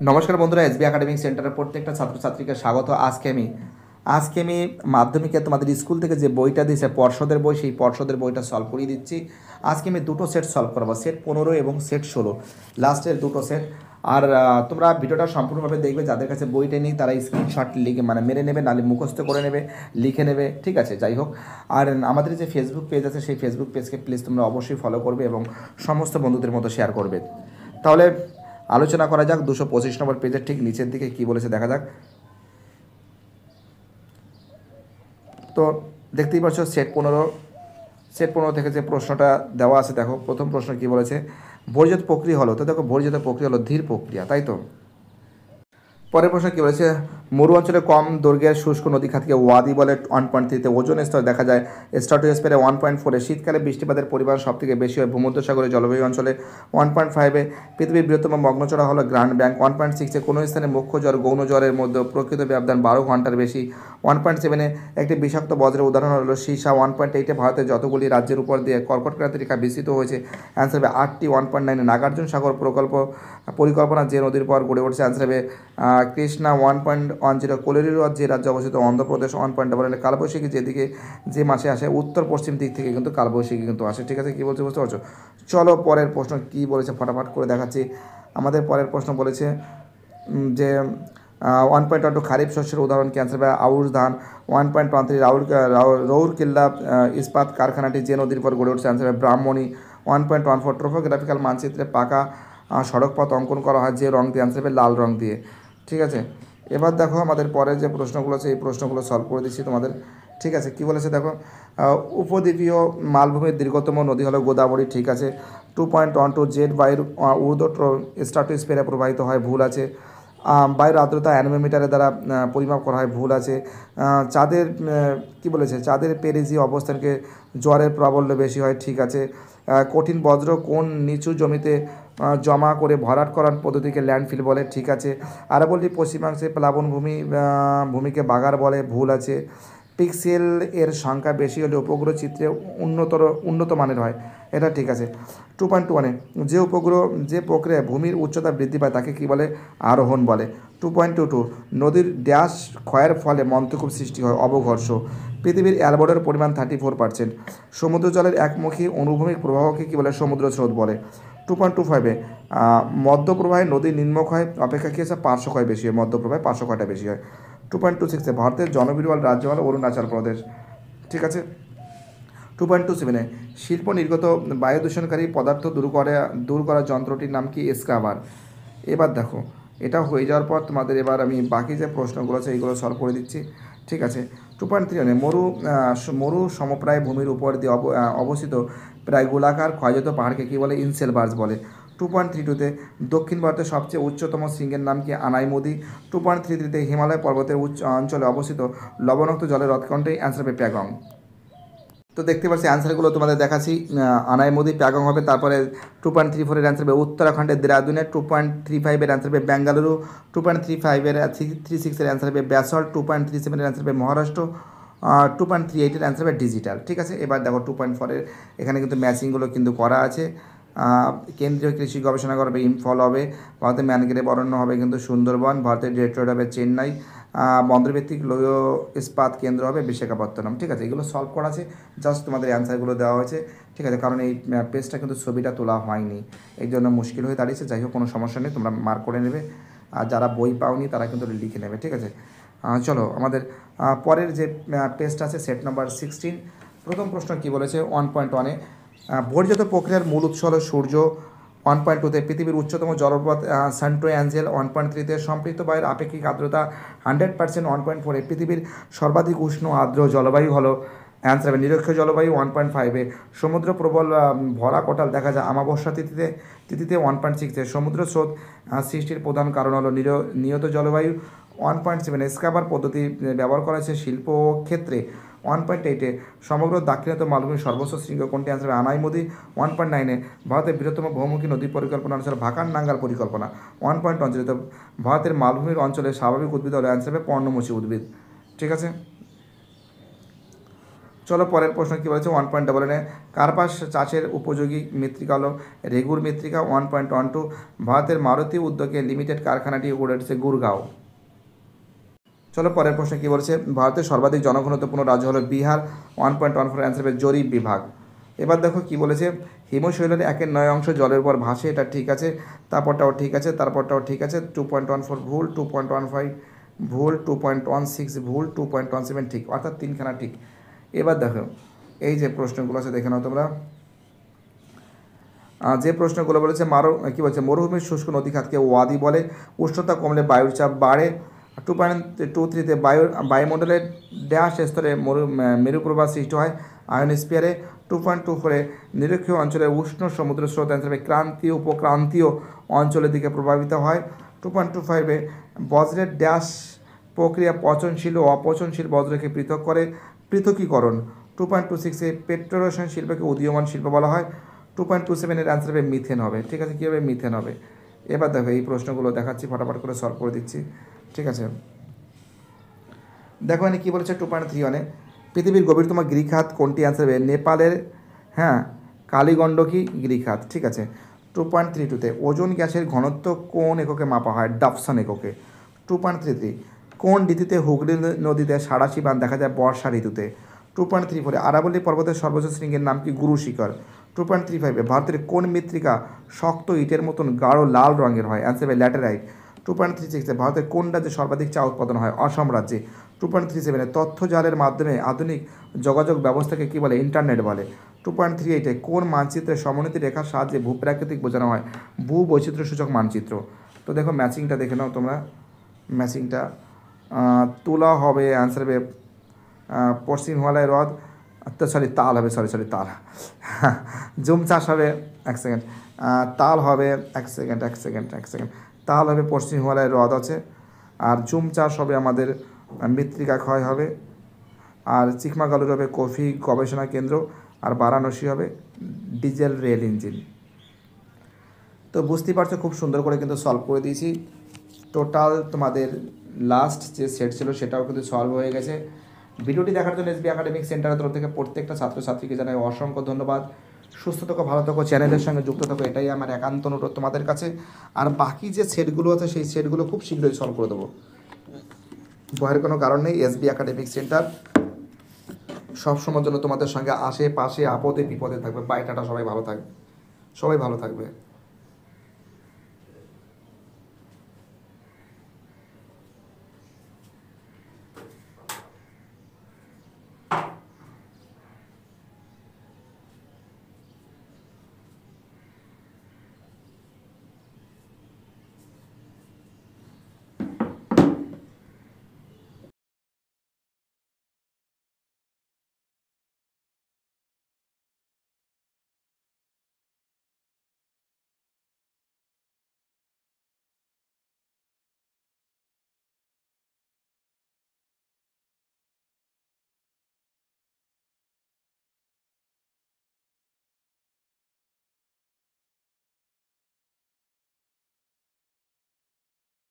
নমস্কার বন্ধুরা, SB academic সেন্টারের প্রত্যেকটা ছাত্রছাত্রীকে স্বাগত। আজকে আমি মাধ্যমিকে তোমাদের স্কুল থেকে যে বইটা দিয়েছে পর্ষদের বই, সেই পর্ষদের বইটা সলভ করিয়ে দিচ্ছি। আজকে আমি দুটো সেট সলভ করবো, সেট 15 এবং সেট 16, লাস্টের দুটো সেট। আর তোমরা ভিডিওটা সম্পূর্ণভাবে দেখবে। যাদের কাছে বইটা নেই তারা স্ক্রিনশট লিখে মেরে নেবে, নাহলে মুখস্থ করে নেবে, লিখে নেবে, ঠিক আছে। যাই হোক, আর আমাদের যে ফেসবুক পেজ আছে সেই ফেসবুক পেজকে প্লিজ তোমরা অবশ্যই ফলো করবে এবং সমস্ত বন্ধুদের মতো শেয়ার করবে। তাহলে আলোচনা করা যাক 225 নম্বর পেজের ঠিক নিচের দিকে কি বলেছে দেখা যাক। তো দেখতেই পাচ্ছ সেট 15 থেকে যে প্রশ্নটা দেওয়া আছে, দেখো প্রথম প্রশ্ন কি বলেছে, বহির্জাত প্রক্রিয়া হলো। তো দেখো বহির্জাত প্রক্রিয়া হলো ধীর প্রক্রিয়া, তাই তো। পরের প্রশ্ন কী বলেছে, মরু অঞ্চলে কম দৈর্ঘ্যের শুষ্ক নদী খাতকে ওয়াদি বলে। 1.3-তে ওজোন স্তর দেখা যায় স্ট্র্যাটোস্ফিয়ারে। 1.4-এ শীতকালে বৃষ্টিপাতের পরিমাণ সবথেকে বেশি হয় ভূমধ্যসাগরে জলবায়ু অঞ্চলে। 1.5-এ পৃথিবীর বৃহত্তম মগ্নচড়া হলো গ্র্যান্ড ব্যাংক। 1.6-এ কোনো স্থানে মুখ্য জ্বর গৌণ জ্বরের মধ্যে প্রকৃত ব্যবধান 12 ঘন্টার বেশি। 1.7-এ একটি বিষাক্ত বজ্রের উদাহরণ হলো সীসা। 1.8-এ ভারতের যতগুলি রাজ্যের উপর দিয়ে কর্কটক্রান্তি রেখা বিস্তৃত হয়েছে, অ্যান্সার হবে 8টি। 1.9-এ নাগার্জুন সাগর পরিকল্পনা যে নদীর পর গড়ে উঠছে, অ্যান্সার হবে কৃষ্ণা। 1.10 কোলেরি হ্রদ যে রাজ্যে অবস্থিত, অন্ধ্রপ্রদেশ। 1.11 কালবৈশাখী যেদিকে যে মাসে আসে, উত্তর পশ্চিম দিক থেকে কিন্তু কালবৈশাখী কিন্তু আসে, ঠিক আছে। কী বলছে বুঝতে পারছো? চলো পরের প্রশ্ন কী বলেছে ফটাফট করে দেখাচ্ছি। আমাদের পরের প্রশ্ন বলেছে যে 1.12 খারিফ শস্যের উদাহরণ ক্যান্সার বা আউশ ধান। 1.13 রৌরকেল্লা ইস্পাত কারখানাটি যে নদীর পর গড়ে উঠছে, অ্যান্সার হবে ব্রাহ্মণী। 1.14 ট্রোপোগ্রাফিক্যাল মানচিত্রে পাকা সড়কপথ অঙ্কন করা হয় যে রং দিয়ে, অ্যান্সার হবে লাল রং দিয়ে, ঠিক আছে। এবার দেখো আমাদের পরে যে প্রশ্নগুলো আছে এই প্রশ্নগুলো সলভ করে দিচ্ছি তোমাদের, ঠিক আছে। কী বলেছে দেখো, উপদ্বীপীয় মালভূমির দীর্ঘতম নদী হলো গোদাবরী, ঠিক আছে। 2.12 জেট বায়ুর ঊর্ধ্ব স্ট্র্যাটোস্ফিয়ারে প্রবাহিত হয়, ভুল আছে। বায়ুর আর্দ্রতা অ্যানোমিটারের দ্বারা পরিমাপ করা হয়, ভুল আছে। চাঁদের কী বলেছে, চাঁদের পেরিজি অবস্থানকে জ্বরের প্রাবল্য বেশি হয়, ঠিক আছে। কঠিন বজ্র কোন নিচু জমিতে জমা করে ভরাট করার পদ্ধতিকে ল্যান্ডফিল বলে, ঠিক আছে। আরাবল্লী পশ্চিমাংশে ভূমিকে বাগার বলে, ভুল আছে। পিক্সেল এর সংখ্যা বেশি হলে উপগ্রহ চিত্রে উন্নত মানের হয়, এটা ঠিক আছে। 2.21 যে প্রক্রিয়ায় ভূমির উচ্চতা বৃদ্ধি পায় তাকে কী বলে, আরোহণ বলে। 2.22 নদীর ড্যাশ ক্ষয়ের ফলে মন্থকূপ সৃষ্টি হয়, অবঘর্ষ। পৃথিবীর অ্যালবার্টের পরিমাণ 34%। সমুদ্র জলের একমুখী অনুভূমিক প্রবাহকে কী বলে, সমুদ্র স্রোত বলে। 2.25 মধ্যপ্রবাহে নদীর নিম্নক্ষয় অপেক্ষা কী আছে, পার্শ্বক্ষয় বেশি হয়, মধ্যপ্রবাহে পার্শ্বক্ষয়টা বেশি হয়। 2.26 ভারতের জনবিরল রাজ্য হল অরুণাচল প্রদেশ, ঠিক আছে। 2.27 শিল্প নির্গত বায়ু দূষণকারী পদার্থ দূর করার যন্ত্রটির নাম কি, স্ক্রাবার। এবার দেখো এটা হয়ে যাওয়ার পর তোমাদের এবার আমি বাকি যে প্রশ্নগুলো আছে এইগুলো সলভ করে দিচ্ছি, ঠিক আছে। 2.3 মরু সমপ্রায় ভূমির উপর দিয়ে অবস্থিত প্রায় গোলাকার ক্ষয়জাত পাহাড়কে কী বলে, ইনসেলবার্স বলে। 2.32 দক্ষিণ ভারতের সবচেয়ে উচ্চতম শৃঙ্গের নাম কি, আনাইমুদি। 2.33 হিমালয় পর্বতের অঞ্চলে অবস্থিত লবণাক্ত জলের হ্রদকণ্ঠে, অ্যান্সার হবে প্যাগং। তো দেখতে পাচ্ছি অ্যান্সারগুলো তোমাদের দেখাচ্ছি। আনাইমুদি প্যাগং হবে। তারপরে 2.34 অ্যান্সার হবে উত্তরাখণ্ডের দেরাদুনে। 2.35 অ্যান্সার হবে বেঙ্গালুরু। 2.35 36 অ্যান্সার হবে ব্যাসল্ট। 2.37 অ্যান্সার হবে মহারাষ্ট্র। 2.38 অ্যান্সার হবে ডিজিটাল, ঠিক আছে। এবার দেখো 2.4 এখানে কিন্তু ম্যাচিংগুলো কিন্তু করা আছে। কেন্দ্রীয় কৃষি গবেষণাগার হবে ইম্ফল হবে। ভারতের ম্যানগ্রেভ অরণ্য হবে কিন্তু সুন্দরবন। ভারতের ডেট্রয়েট হবে চেন্নাই। বন্দরভিত্তিক লৌহ ইস্পাত কেন্দ্র হবে বিশাখাপত্তনম, ঠিক আছে। এগুলো সলভ করা আছে, জাস্ট তোমাদের অ্যান্সারগুলো দেওয়া হয়েছে, ঠিক আছে। কারণ এই পেজটা কিন্তু ছবিটা তোলা হয়নি, এই জন্য মুশকিল হয়ে দাঁড়িয়েছে। যাই হোক, কোনো সমস্যা নেই, তোমরা মার্ক করে নেবে। আর যারা বই পাওনি তারা কিন্তু লিখে নেবে, ঠিক আছে। চলো আমাদের পরের যে পেজটা আছে সেট নাম্বার 16। প্রথম প্রশ্ন কী বলেছে, 1.1 বহির্জাত প্রক্রিয়ার মূল উৎস হল সূর্য। 1.2 পৃথিবীর উচ্চতম জলপ্রপাত সান্টো অ্যাঞ্জেল। 1.3 সম্পৃক্ত বায়ুর আপেক্ষিক আর্দ্রতা 100%। 1.4 পৃথিবীর সর্বাধিক উষ্ণ আর্দ্র জলবায়ু হলো, অ্যান্সার হবে নিরক্ষীয় জলবায়ু। 1.5 সমুদ্র প্রবল ভরা কোটাল দেখা যায় অমাবস্যা তিথিতে। 1.6 সমুদ্র স্রোত সৃষ্টির প্রধান কারণ হলো নিয়ত জলবায়ু। 1.7 স্ক্রাবার পদ্ধতি ব্যবহার করা হয়েছে শিল্প ক্ষেত্রে। 1.8 সমগ্র দাক্ষিণাত্য মালভূমির সর্বোচ্চ শৃঙ্গ কোনটি, অ্যান্সার হবে আনাইমুদি। 1.9 ভারতের বৃহত্তম বহুমুখী নদী পরিকল্পনা অনুসারে ভাকান নাঙ্গাল পরিকল্পনা। 1.10 ভারতের মালভূমির অঞ্চলে স্বাভাবিক উদ্ভিদ হলো, অ্যান্সার হবে পর্ণমোচী উদ্ভিদ, ঠিক আছে। চলো পরের প্রশ্ন কী বলেছে 1.99 কার্পাস চাষের উপযোগী মৃত্তিকা হলো রেগুর মৃত্তিকা। 1.12 ভারতের মারুতি উদ্যোগে লিমিটেড কারখানাটি গড়ে উঠেছে গুরগাঁও। চলো পরের প্রশ্ন কী বলছে ভারতের সর্বাধিক জনঘনত্বপূর্ণ রাজ্য হলো বিহার। 1.14 অ্যান্সার হবে জরিপ বিভাগ। এবার দেখো কি বলেছে হিমশৈলের 1/9 অংশ জলের উপর ভাসে, এটা ঠিক আছে। তারপরটাও ঠিক আছে, তারপরটাও ঠিক আছে। 2.14 ভুল, 2.15 ভুল, 2.16 ভুল, 2.17 ঠিক, অর্থাৎ তিনখানা ঠিক। এবার দেখো এই যে প্রশ্নগুলো আছে দেখে নাও তোমরা। যে প্রশ্নগুলো বলেছে কী বলছে মরুভূমির শুষ্ক নদীখাতকে ওয়াদি বলে। উষ্ণতা কমলে বায়ুর চাপ বাড়ে। 2.23 বায়ুমণ্ডলের ড্যাশ স্তরে মেরুপ্রবাহ সৃষ্টি হয় আয়নোস্ফিয়ারে। 2.24 নিরক্ষীয় অঞ্চলের উষ্ণ সমুদ্র স্রোত অঞ্চলে ক্রান্তীয় উপক্রান্তীয় অঞ্চলের দিকে প্রভাবিত হয়। 2.25 বজ্রের ড্যাশ প্রক্রিয়া পচনশীল ও অপচনশীল বজ্রকে পৃথক করে পৃথকীকরণ। 2.26 পেট্রোরসায়ন শিল্পকে উদীয়মান শিল্প বলা হয়। 2.27 অ্যান্সার হবে মিথেন হবে। ঠিক আছে, কী হবে মিথেন হবে। এবার দেখো এই প্রশ্নগুলো দেখাচ্ছি, ফটাফট করে সলভ করে দিচ্ছি। ঠিক আছে, দেখো এখানে কী বলেছে 2.31 পৃথিবীর গভীরতম গিরিখাত কোনটি অ্যান্সার হবে নেপালের কালীগণ্ডকী গিরিখাত। ঠিক আছে। 2.32 ওজোন গ্যাসের ঘনত্ব কোন এককে মাপা হয় ডাবসন এককে। 2.33 কোন ঋতুতে হুগলি নদীতে সাঁড়াশি বাঁধ দেখা যায় বর্ষা ঋতুতে। 2.34 আরাবল্লী পর্বতের সর্বোচ্চ শৃঙ্গের নাম কি গুরু শিখর। 2.35 ভারতের কোন মৃত্তিকা শক্ত ইটের মতন গাঢ় লাল রঙের হয় অ্যান্সার হবে ল্যাটেরাইট। 2.36 ভারতের কোন রাজ্যে সর্বাধিক চা উৎপাদন হয় অসম রাজ্যে। 2.37 তথ্য জালের মাধ্যমে আধুনিক যোগাযোগ ব্যবস্থাকে কী বলে ইন্টারনেট বলে। 2.38 কোন মানচিত্রে সমোন্নতি রেখার সাহায্যে ভূপ্রাকৃতিক বোঝানো হয় ভূ বৈচিত্র্যসূচক মানচিত্র। তো দেখো ম্যাচিংটা দেখে নাও তোমরা। ম্যাচিংটা তুলা হবে অ্যান্সার হবে পশ্চিম হিমালয় হ্রদ। তো সরি তাল হবে, সরি তাল। জুম চাষ হবে এক সেকেন্ড, তাল হবে এক সেকেন্ড তাল হবে পশ্চিম হিমালয়ের হ্রদ আছে। আর জুম চাষ হবে আমাদের মৃত্তিকা ক্ষয় হবে। আর চিকমাগালুর হবে কফি গবেষণা কেন্দ্র। আর বারাণসী হবে ডিজেল রেল ইঞ্জিন। তো বুঝতেই পারছো খুব সুন্দর করে কিন্তু সলভ করে দিয়েছি। টোটাল তোমাদের লাস্ট যে সেট ছিল সেটাও কিন্তু সলভ হয়ে গেছে। ভিডিওটি দেখার জন্য এসবি একাডেমিক সেন্টারের তরফ থেকে প্রত্যেকটা ছাত্রছাত্রীকে জানাই অসংখ্য ধন্যবাদ। সুস্থ থাকো, ভালো থাকো, চ্যানেলের সঙ্গে যুক্ত থাকো, এটাই আমার একান্ত অনুরোধ তোমাদের কাছে। আর বাকি যে সেটগুলো আছে সেই সেটগুলো খুব শীঘ্রই সলভ করে দেবো, ভয়ের কোনো কারণ নেই। এসবি একাডেমিক সেন্টার সবসময়ের জন্য তোমাদের সঙ্গে আশেপাশে আপদে বিপদে থাকবে। বাই টাটা, সবাই ভালো থাকবে।